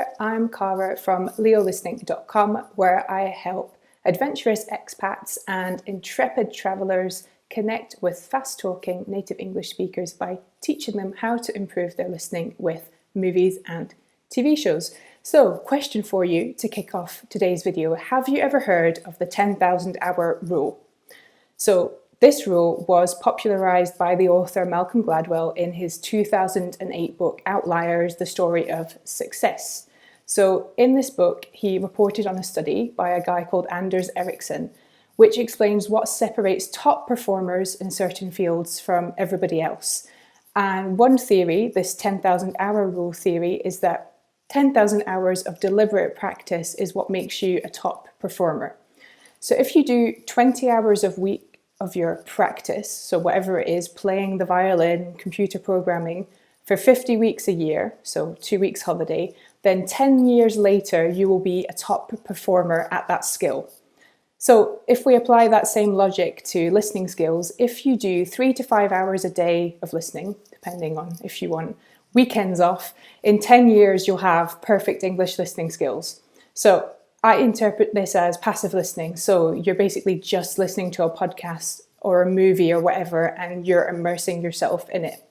there, I'm Cara from leolistening.com, where I help adventurous expats and intrepid travellers connect with fast-talking native English speakers by teaching them how to improve their listening with movies and TV shows. So, question for you to kick off today's video. Have you ever heard of the 10,000 hour rule? So, this rule was popularised by the author Malcom Gladwell in his 2008 book Outliers, the Story of Success. So in this book, he reported on a study by a guy called Anders Ericsson, which explains what separates top performers in certain fields from everybody else. And one theory, this 10,000 hour rule theory, is that 10,000 hours of deliberate practice is what makes you a top performer. So if you do 20 hours a week of your practice, so whatever it is, playing the violin, computer programming, for 50 weeks a year, so 2 weeks holiday, then 10 years later you will be a top performer at that skill. So if we apply that same logic to listening skills, if you do 3 to 5 hours a day of listening, depending on if you want weekends off, in 10 years you'll have perfect English listening skills. So I interpret this as passive listening. So you're basically just listening to a podcast or a movie or whatever, and you're immersing yourself in it.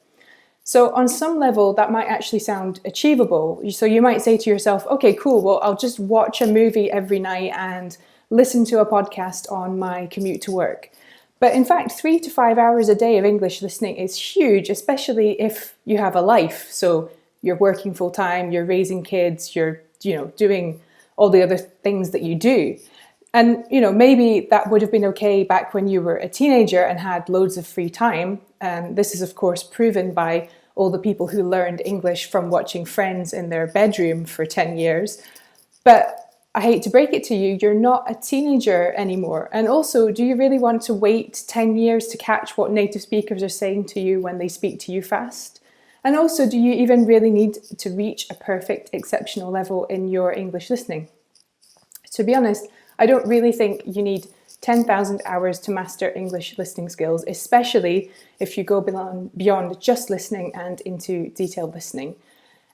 So on some level, that might actually sound achievable. So you might say to yourself, okay, cool, well, I'll just watch a movie every night and listen to a podcast on my commute to work. But in fact, 3 to 5 hours a day of English listening is huge, especially if you have a life. So you're working full time, you're raising kids, you're doing all the other things that you do. And, maybe that would have been okay back when you were a teenager and had loads of free time. And this is, of course, proven by all the people who learned English from watching Friends in their bedroom for 10 years. But I hate to break it to you, you're not a teenager anymore. And also, do you really want to wait 10 years to catch what native speakers are saying to you when they speak to you fast? And also, do you even really need to reach a perfect, exceptional level in your English listening? To be honest, I don't really think you need 10,000 hours to master English listening skills, especially if you go beyond just listening and into detailed listening.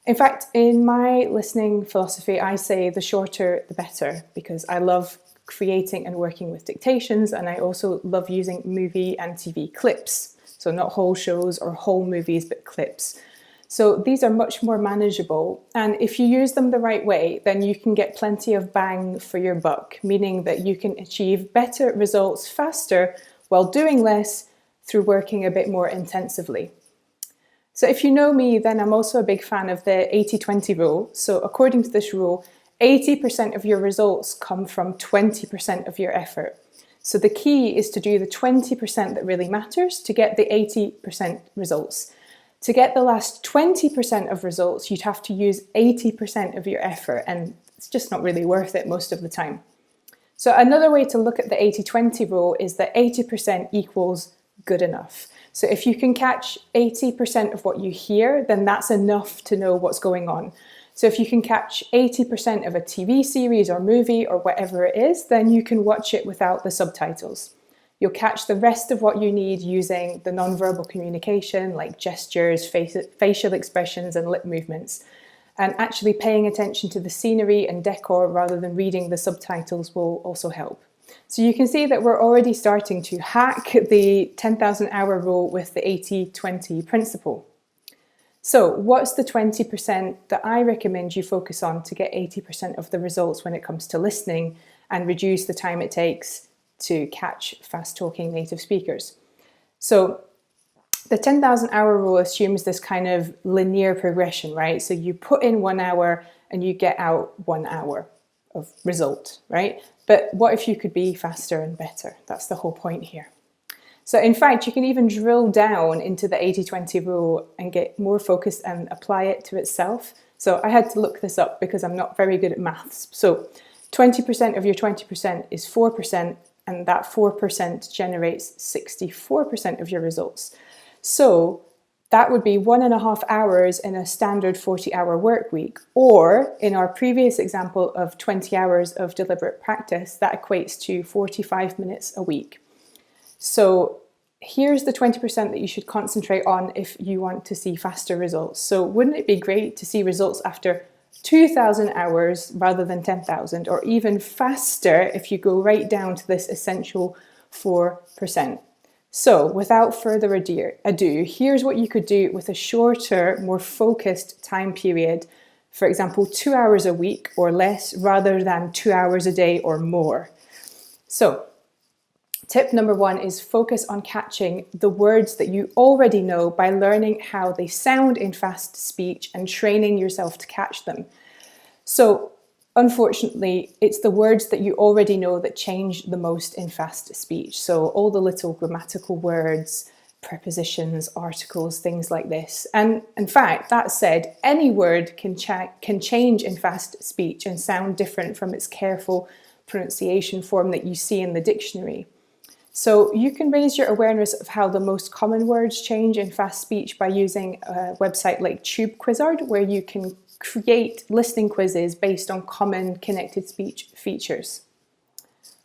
In fact, in my listening philosophy, I say the shorter, the better, because I love creating and working with dictations, and I also love using movie and TV clips. So not whole shows or whole movies, but clips. So these are much more manageable. And if you use them the right way, then you can get plenty of bang for your buck, meaning that you can achieve better results faster while doing less through working a bit more intensively. So if you know me, then I'm also a big fan of the 80-20 rule. So according to this rule, 80% of your results come from 20% of your effort. So the key is to do the 20% that really matters to get the 80% results. To get the last 20% of results, you'd have to use 80% of your effort, and it's just not really worth it most of the time. So another way to look at the 80-20 rule is that 80% equals good enough. So if you can catch 80% of what you hear, then that's enough to know what's going on. So if you can catch 80% of a TV series or movie or whatever it is, then you can watch it without the subtitles. You'll catch the rest of what you need using the nonverbal communication like gestures, facial expressions and lip movements. And actually paying attention to the scenery and decor rather than reading the subtitles will also help. So you can see that we're already starting to hack the 10,000 hour rule with the 80-20 principle. So what's the 20% that I recommend you focus on to get 80% of the results when it comes to listening and reduce the time it takes to catch fast-talking native speakers? So the 10,000 hour rule assumes this kind of linear progression, right? So you put in 1 hour and you get out 1 hour of result, right? But what if you could be faster and better? That's the whole point here. So in fact, you can even drill down into the 80-20 rule and get more focused and apply it to itself. So I had to look this up because I'm not very good at maths. So 20% of your 20% is 4%, and that 4% generates 64% of your results. So that would be 1.5 hours in a standard 40-hour work week. Or in our previous example of 20 hours of deliberate practice, that equates to 45 minutes a week. So here's the 20% that you should concentrate on if you want to see faster results. So wouldn't it be great to see results after 2,000 hours rather than 10,000, or even faster if you go right down to this essential 4%. So without further ado, here's what you could do with a shorter, more focused time period. For example, 2 hours a week or less rather than 2 hours a day or more. So tip number 1 is focus on catching the words that you already know by learning how they sound in fast speech and training yourself to catch them. So unfortunately, it's the words that you already know that change the most in fast speech. So all the little grammatical words, prepositions, articles, things like this. And in fact, that said, any word can change in fast speech and sound different from its careful pronunciation form that you see in the dictionary. So you can raise your awareness of how the most common words change in fast speech by using a website like TubeQuizard, where you can create listening quizzes based on common connected speech features.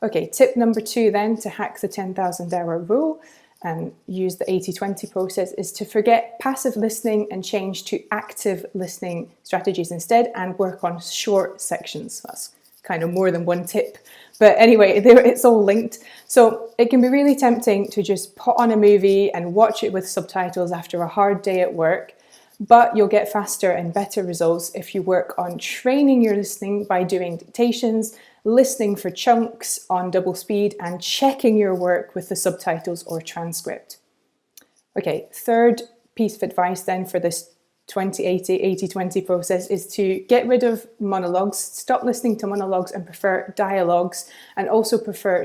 Okay, tip number 2 then, to hack the 10,000 hour rule and use the 80-20 process, is to forget passive listening and change to active listening strategies instead, and work on short sections. That's kind of more than one tip. But anyway, it's all linked. So it can be really tempting to just put on a movie and watch it with subtitles after a hard day at work. But you'll get faster and better results if you work on training your listening by doing dictations, listening for chunks on double speed, and checking your work with the subtitles or transcript. Okay, third piece of advice then for this 20-80-80-20 process is to get rid of monologues, stop listening to monologues and prefer dialogues, and also prefer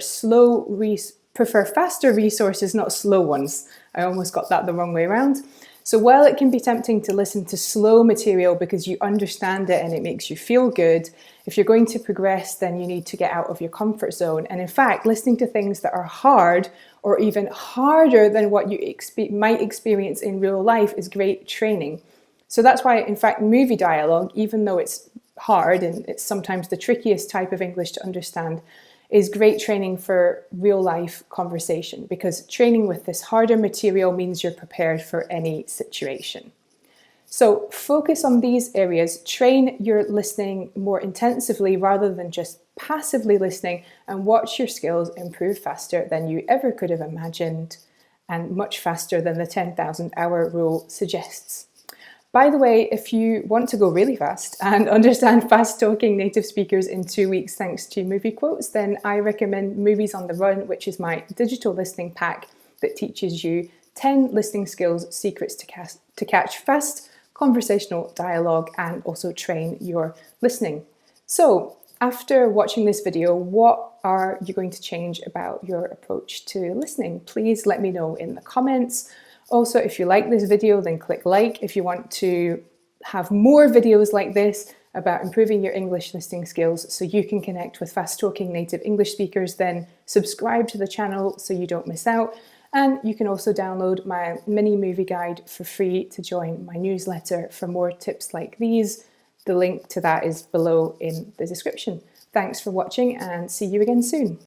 faster resources, not slow ones. I almost got that the wrong way around. So while it can be tempting to listen to slow material because you understand it and it makes you feel good, if you're going to progress, then you need to get out of your comfort zone. And in fact, listening to things that are hard or even harder than what you might experience in real life is great training. So that's why, in fact, movie dialogue, even though it's hard and it's sometimes the trickiest type of English to understand, is great training for real life conversation, because training with this harder material means you're prepared for any situation. So focus on these areas, train your listening more intensively rather than just passively listening, and watch your skills improve faster than you ever could have imagined, and much faster than the 10,000 hour rule suggests. By the way, if you want to go really fast and understand fast-talking native speakers in 2 weeks thanks to movie quotes, then I recommend Movies on the Run, which is my digital listening pack that teaches you 10 listening skills secrets to catch fast conversational dialogue and also train your listening. So, after watching this video, what are you going to change about your approach to listening? Please let me know in the comments. Also, if you like this video, then click like. If you want to have more videos like this about improving your English listening skills so you can connect with fast-talking native English speakers, then subscribe to the channel so you don't miss out. And you can also download my mini movie guide for free to join my newsletter for more tips like these. The link to that is below in the description. Thanks for watching and see you again soon.